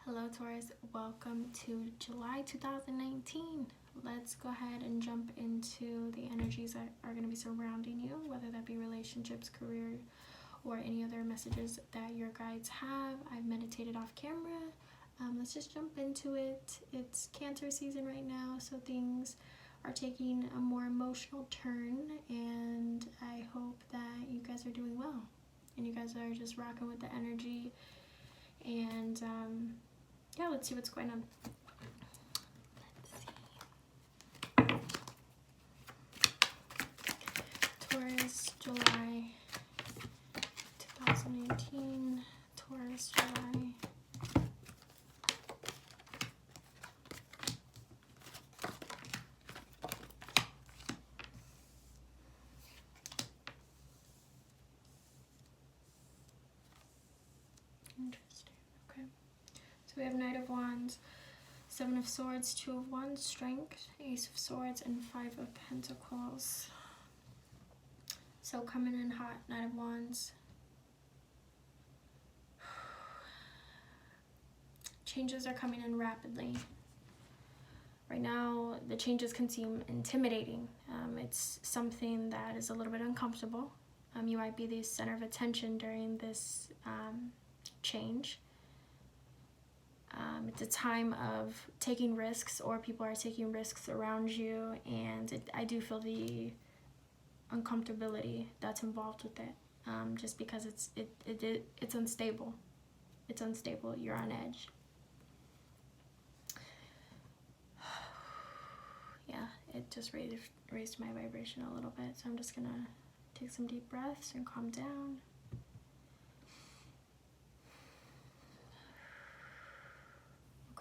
Hello Taurus, welcome to July 2019. Let's go ahead and jump into the energies that are going to be surrounding you, whether that be relationships, career, or any other messages that your guides have. I've meditated off camera. Let's just jump into it. It's Cancer season right now, so things are taking a more emotional turn, and I hope that you guys are doing well and you guys are just rocking with the energy. And yeah, let's see what's going on. Let's see. Taurus, July 2018. Taurus, July. Interesting. Okay. So we have Knight of Wands, Seven of Swords, Two of Wands, Strength, Ace of Swords, and Five of Pentacles. So coming in hot, Knight of Wands. Changes are coming in rapidly. Right now, the changes can seem intimidating. It's something that is a little bit uncomfortable. You might be the center of attention during this change. It's a time of taking risks, or people are taking risks around you, and I do feel the uncomfortability that's involved with it, just because it's unstable. It's unstable. You're on edge. Yeah, it just raised my vibration a little bit, so I'm just gonna take some deep breaths and calm down.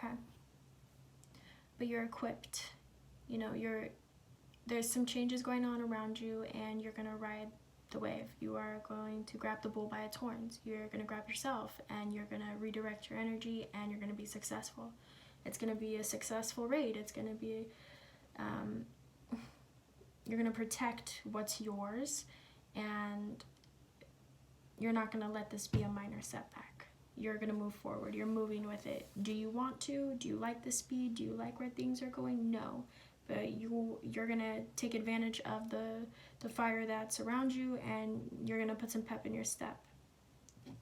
Okay, but you're equipped. You know, there's some changes going on around you, and you're gonna ride the wave. You are going to grab the bull by its horns. You're gonna grab yourself, and you're gonna redirect your energy, and you're gonna be successful. It's gonna be a successful raid. It's gonna be you're gonna protect what's yours, and you're not gonna let this be a minor setback. You're gonna move forward. You're moving with it. Do you want to? Do you like the speed? Do you like where things are going? No, but you're gonna take advantage of the fire that's around you, and you're gonna put some pep in your step.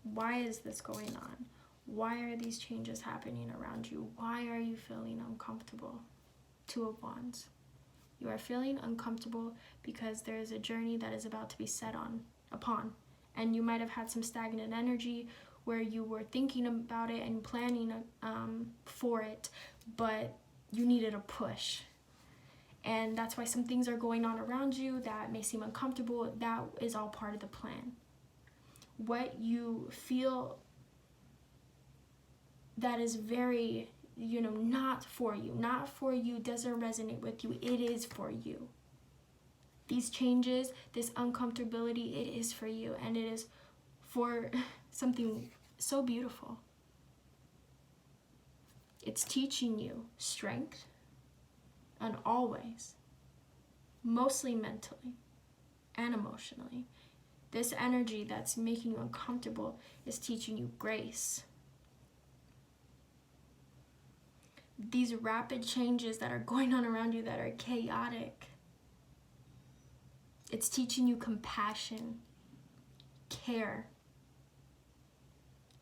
Why is this going on? Why are these changes happening around you? Why are you feeling uncomfortable? Two of Wands. You are feeling uncomfortable because there is a journey that is about to be set upon, and you might have had some stagnant energy where you were thinking about it and planning for it, but you needed a push. And that's why some things are going on around you that may seem uncomfortable. That is all part of the plan. What you feel that is very, not for you, doesn't resonate with you, it is for you. These changes, this uncomfortability, it is for you, and it is for something so beautiful. It's teaching you strength, and always, mostly mentally and emotionally. This energy that's making you uncomfortable is teaching you grace. These rapid changes that are going on around you that are chaotic, it's teaching you compassion, care.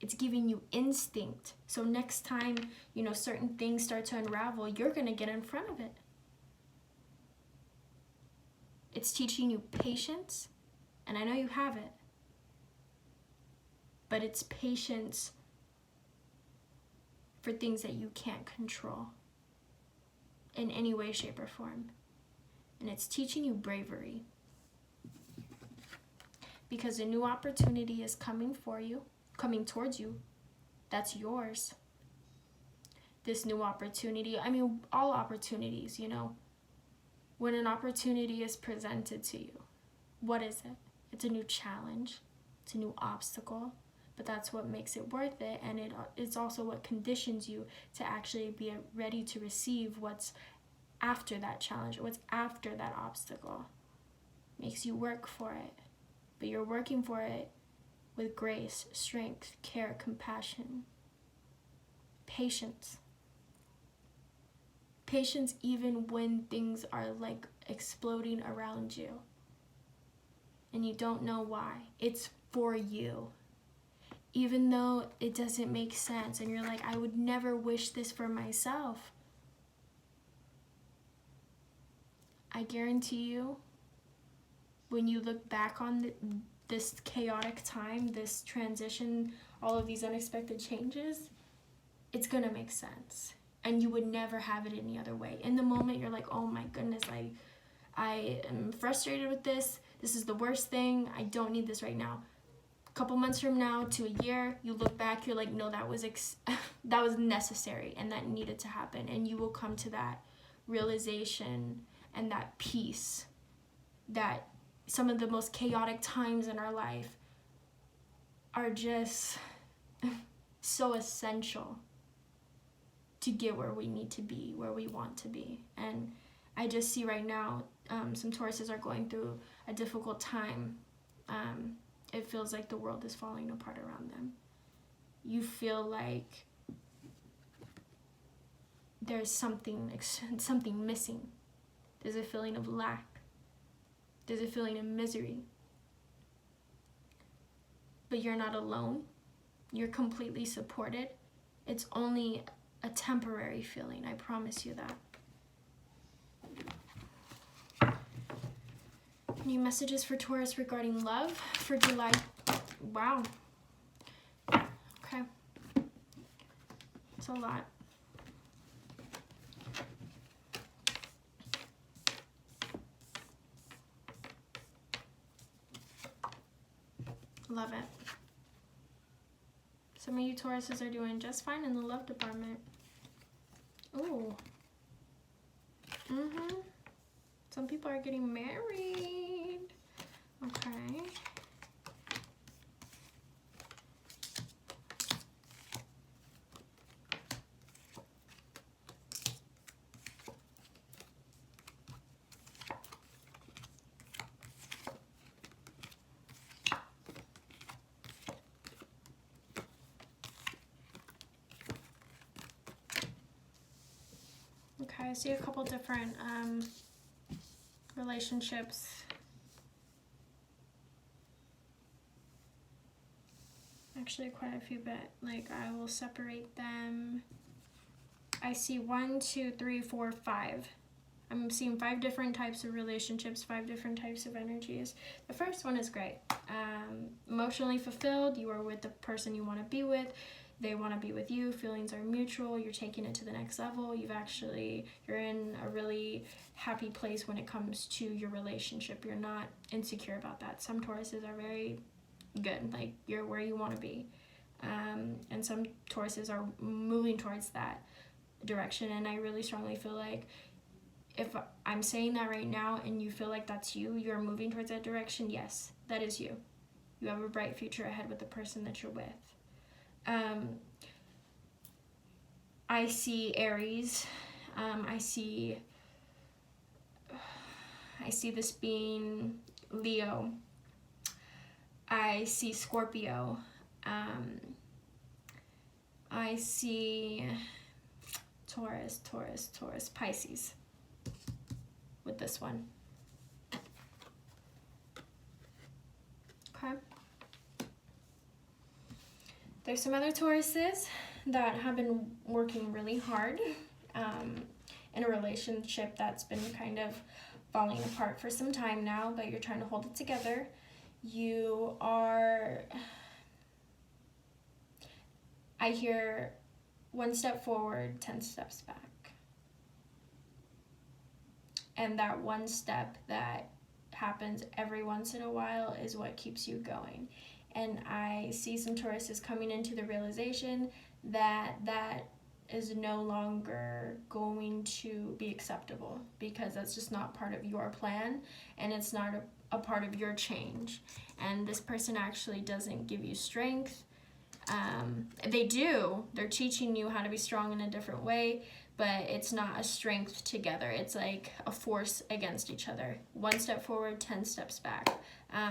It's giving you instinct. So next time, certain things start to unravel, you're going to get in front of it. It's teaching you patience, and I know you have it, but it's patience for things that you can't control in any way, shape, or form. And it's teaching you bravery, because a new opportunity is coming towards you, that's yours. This new opportunity, all opportunities, when an opportunity is presented to you, what is it? It's a new challenge, it's a new obstacle, but that's what makes it worth it, and it's also what conditions you to actually be ready to receive what's after that challenge, or what's after that obstacle. Makes you work for it, but you're working for it with grace, strength, care, compassion. Patience. Patience even when things are like exploding around you and you don't know why. It's for you. Even though it doesn't make sense and you're like, I would never wish this for myself. I guarantee you, when you look back on this chaotic time, this transition, all of these unexpected changes, it's gonna make sense. And you would never have it any other way. In the moment, you're like, oh my goodness, I am frustrated with this. This is the worst thing. I don't need this right now. A couple months from now to a year, you look back, you're like, no, that was that was necessary and that needed to happen. And you will come to that realization and that peace that some of the most chaotic times in our life are just so essential to get where we need to be, where we want to be. And I just see right now, some Tauruses are going through a difficult time. It feels like the world is falling apart around them. You feel like there's something missing. There's a feeling of lack. There's a feeling of misery. But you're not alone. You're completely supported. It's only a temporary feeling, I promise you that. Any messages for Taurus regarding love for July? Wow. Okay. It's a lot. Love it. Some of you Tauruses are doing just fine in the love department. Ooh. Some people are getting married. Okay. Okay, I see a couple different relationships. Actually, quite a few, but like I will separate them. I see 1, 2, 3, 4, 5. I'm seeing 5 different types of relationships, 5 different types of energies. The first one is great. Emotionally fulfilled. You are with the person you want to be with. They want to be with you. Feelings are mutual. You're taking it to the next level. You're in a really happy place when it comes to your relationship. You're not insecure about that. Some Tauruses are very good. Like, you're where you want to be. And some Tauruses are moving towards that direction. And I really strongly feel like if I'm saying that right now and you feel like that's you, you're moving towards that direction, yes, that is you. You have a bright future ahead with the person that you're with. I see Aries. I see this being Leo. I see Scorpio. I see Taurus, Pisces with this one. Okay. There's some other Tauruses that have been working really hard in a relationship that's been kind of falling apart for some time now, but you're trying to hold it together. You are, I hear 1 step forward, 10 steps back. And that one step that happens every once in a while is what keeps you going. And I see some Tauruses coming into the realization that that is no longer going to be acceptable, because that's just not part of your plan and it's not a part of your change. And this person actually doesn't give you strength. They're teaching you how to be strong in a different way, but it's not a strength together. It's like a force against each other. 1 step forward, 10 steps back.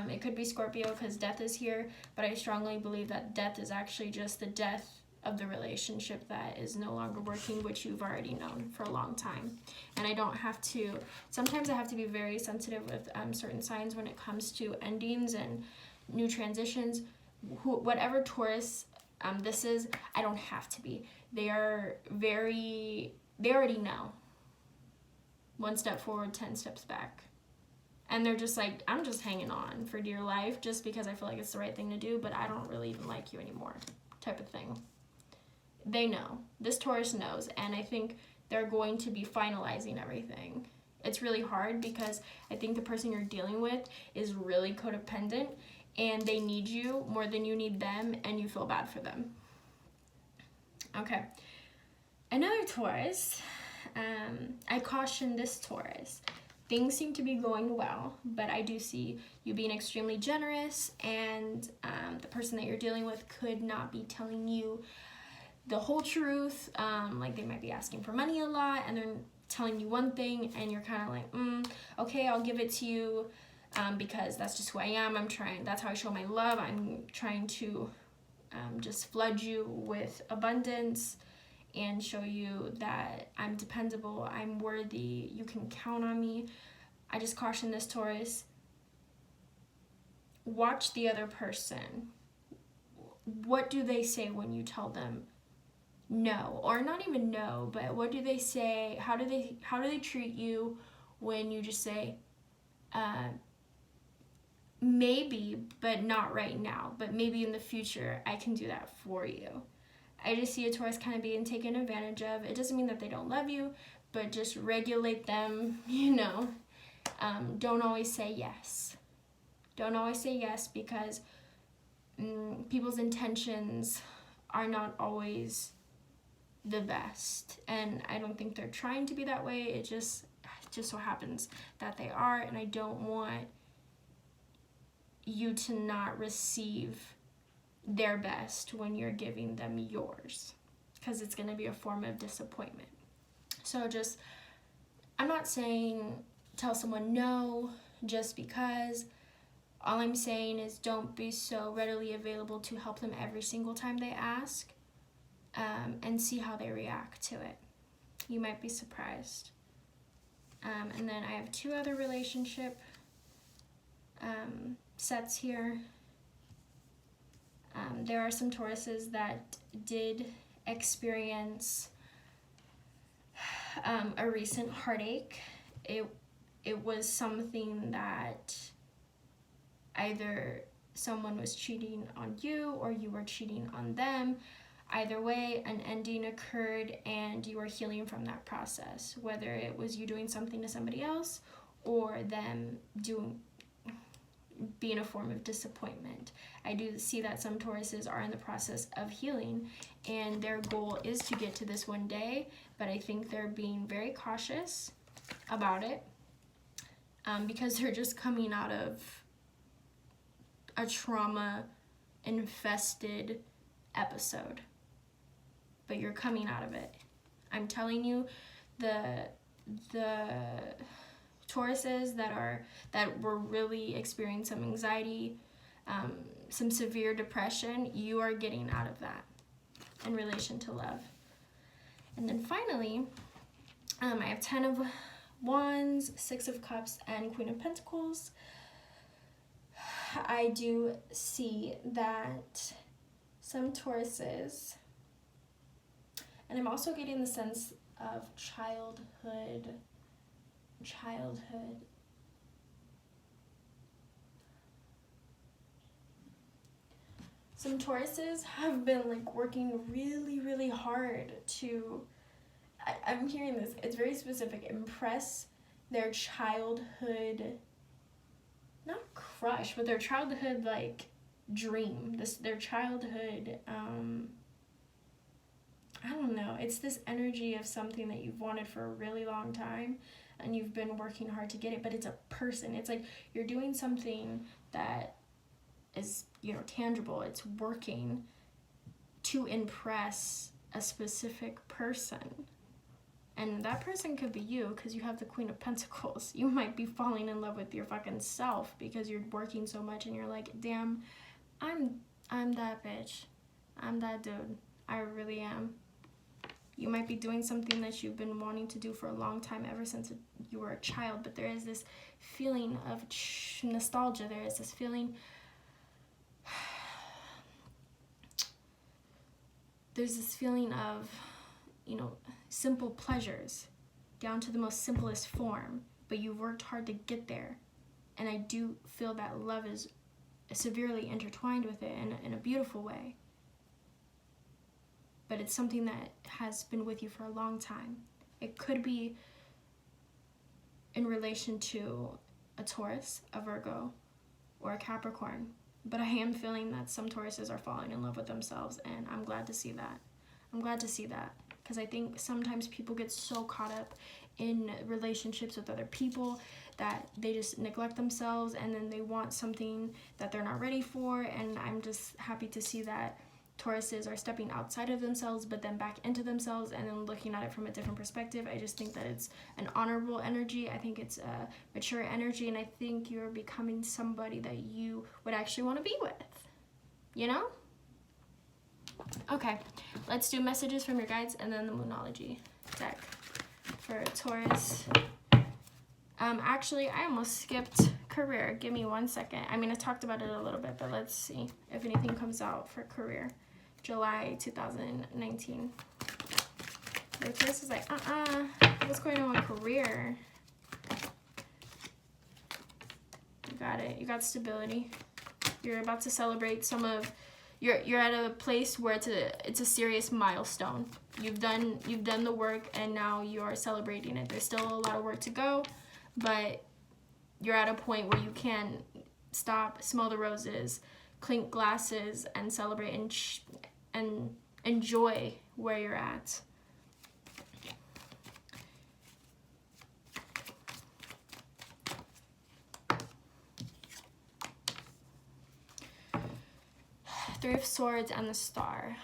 It could be Scorpio because death is here, but I strongly believe that death is actually just the death of the relationship that is no longer working, which you've already known for a long time. And I don't have to, sometimes I have to be very sensitive with certain signs when it comes to endings and new transitions. Whatever Taurus this is, I don't have to be. They already know. 1 step forward, 10 steps back. And they're just like, I'm just hanging on for dear life just because I feel like it's the right thing to do, but I don't really even like you anymore, type of thing. They know. This Taurus knows, and I think they're going to be finalizing everything. It's really hard because I think the person you're dealing with is really codependent, and they need you more than you need them, and you feel bad for them. Okay. Another Taurus, I caution this Taurus. Things seem to be going well, but I do see you being extremely generous, and the person that you're dealing with could not be telling you the whole truth. Like they might be asking for money a lot, and they're telling you one thing, and you're kind of like, okay, I'll give it to you because that's just who I am. That's how I show my love. I'm trying to just flood you with abundance and show you that I'm dependable, I'm worthy, you can count on me. I just caution this Taurus, watch the other person. What do they say when you tell them no? Or not even no, but what do they say? How do they treat you when you just say maybe, but not right now, but maybe in the future I can do that for you? I just see a Taurus kind of being taken advantage of. It doesn't mean that they don't love you, but just regulate them, Don't always say yes. Don't always say yes because people's intentions are not always the best. And I don't think they're trying to be that way. It just so happens that they are, and I don't want you to not receive their best when you're giving them yours, because it's going to be a form of disappointment. So I'm not saying tell someone no just because. All I'm saying is don't be so readily available to help them every single time they ask, and see how they react to it. You might be surprised. And then I have 2 other relationship sets here. There are some Tauruses that did experience a recent heartache. It was something that either someone was cheating on you or you were cheating on them. Either way, an ending occurred and you are healing from that process, whether it was you doing something to somebody else or them being a form of disappointment. I do see that some Tauruses are in the process of healing, and their goal is to get to this one day, but I think they're being very cautious about it because they're just coming out of a trauma-infested episode. But you're coming out of it. I'm telling you, the Tauruses that were really experiencing some anxiety, some severe depression, you are getting out of that in relation to love. And then finally, I have 10 of Wands, 6 of Cups, and Queen of Pentacles. I do see that some Tauruses, and I'm also getting the sense of childhood. Some Tauruses have been working really, really hard to, I'm hearing this, it's very specific, impress their childhood, not crush, but their childhood dream, their childhood, I don't know, it's this energy of something that you've wanted for a really long time and you've been working hard to get it, but it's a person. It's like you're doing something that is, tangible. It's working to impress a specific person. And that person could be you because you have the Queen of Pentacles. You might be falling in love with your fucking self because you're working so much and you're like, damn, I'm that bitch. I'm that dude. I really am. You might be doing something that you've been wanting to do for a long time, ever since you were a child, but there is this feeling of nostalgia. There is this feeling, there's this feeling of, simple pleasures, down to the most simplest form, but you've worked hard to get there. And I do feel that love is severely intertwined with it in a beautiful way. But it's something that has been with you for a long time. It could be in relation to a Taurus, a Virgo, or a Capricorn. But I am feeling that some Tauruses are falling in love with themselves, and I'm glad to see that. I'm glad to see that, because I think sometimes people get so caught up in relationships with other people that they just neglect themselves, and then they want something that they're not ready for. And I'm just happy to see that Tauruses are stepping outside of themselves, but then back into themselves, and then looking at it from a different perspective. I just think that it's an honorable energy. I think it's a mature energy, and I think you're becoming somebody that you would actually want to be with, Okay, let's do messages from your guides and then the Moonology deck for Taurus. Actually, I almost skipped career. Give me 1 second. I mean, I talked about it a little bit, but let's see if anything comes out for career. July 2019. The Taurus is like, what's going on with career? You got it. You got stability. You're about to celebrate some of, you're at a place where it's a serious milestone. You've done the work, and now you're celebrating it. There's still a lot of work to go, but you're at a point where you can stop, smell the roses, clink glasses, and celebrate and enjoy where you're at. Three of Swords and the Star.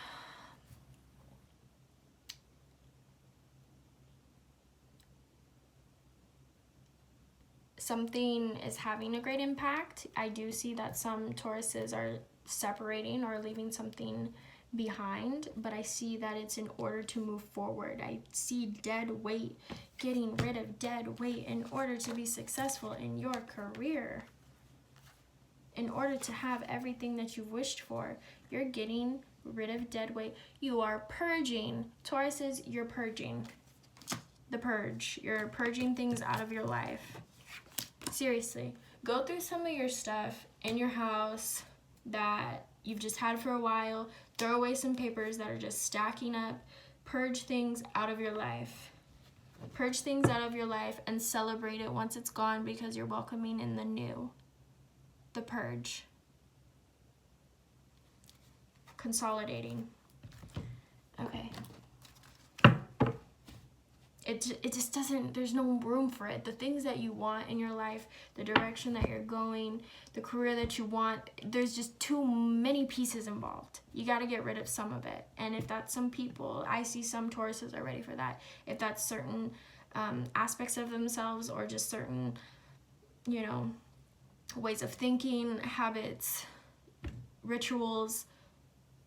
Something is having a great impact. I do see that some Tauruses are separating or leaving something behind, but I see that it's in order to move forward. I see dead weight, getting rid of dead weight in order to be successful in your career. In order to have everything that you've wished for, you're getting rid of dead weight. You are purging. Tauruses, you're purging. The purge. You're purging things out of your life. Seriously, go through some of your stuff in your house that you've just had for a while. Throw away some papers that are just stacking up. Purge things out of your life. Purge things out of your life and celebrate it once it's gone, because you're welcoming in the new. The purge. Consolidating. Okay. It just doesn't, there's no room for it. The things that you want in your life, the direction that you're going, the career that you want, there's just too many pieces involved. You got to get rid of some of it. And if that's some people, I see some Tauruses are ready for that. If that's certain aspects of themselves, or just certain, ways of thinking, habits, rituals,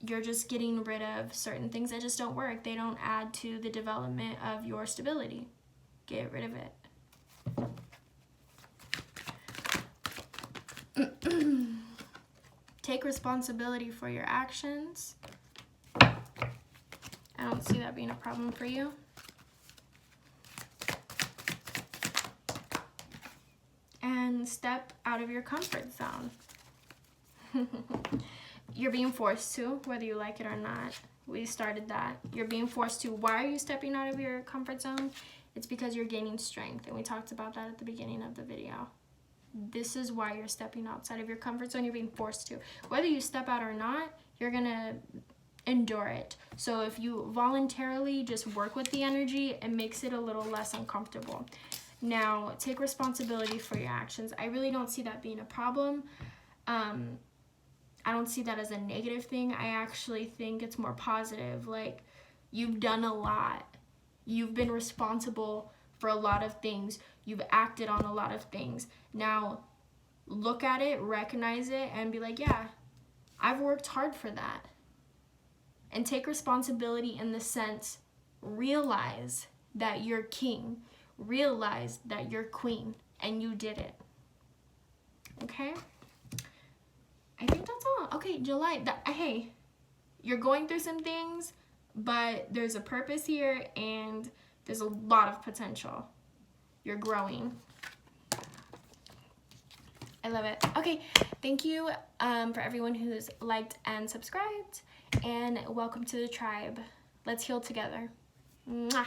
you're just getting rid of certain things that just don't work. They don't add to the development of your stability. Get rid of it. Take responsibility for your actions. I don't see that being a problem for you. And step out of your comfort zone. You're being forced to, whether you like it or not. We started that. You're being forced to. Why are you stepping out of your comfort zone? It's because you're gaining strength, and we talked about that at the beginning of the video. This is why you're stepping outside of your comfort zone. You're being forced to. Whether you step out or not, you're gonna endure it. So if you voluntarily just work with the energy, it makes it a little less uncomfortable. Now, take responsibility for your actions. I really don't see that being a problem. I don't see that as a negative thing. I actually think it's more positive. Like, you've done a lot. You've been responsible for a lot of things. You've acted on a lot of things. Now, look at it, recognize it, and be like, yeah, I've worked hard for that. and take responsibility in the sense, realize that you're king, realize that you're queen, and you did it. Okay? I think that's all. Okay, July, hey, you're going through some things, but there's a purpose here, and there's a lot of potential. You're growing. I love it. Okay, thank you for everyone who's liked and subscribed, and welcome to the tribe. Let's heal together. Mwah.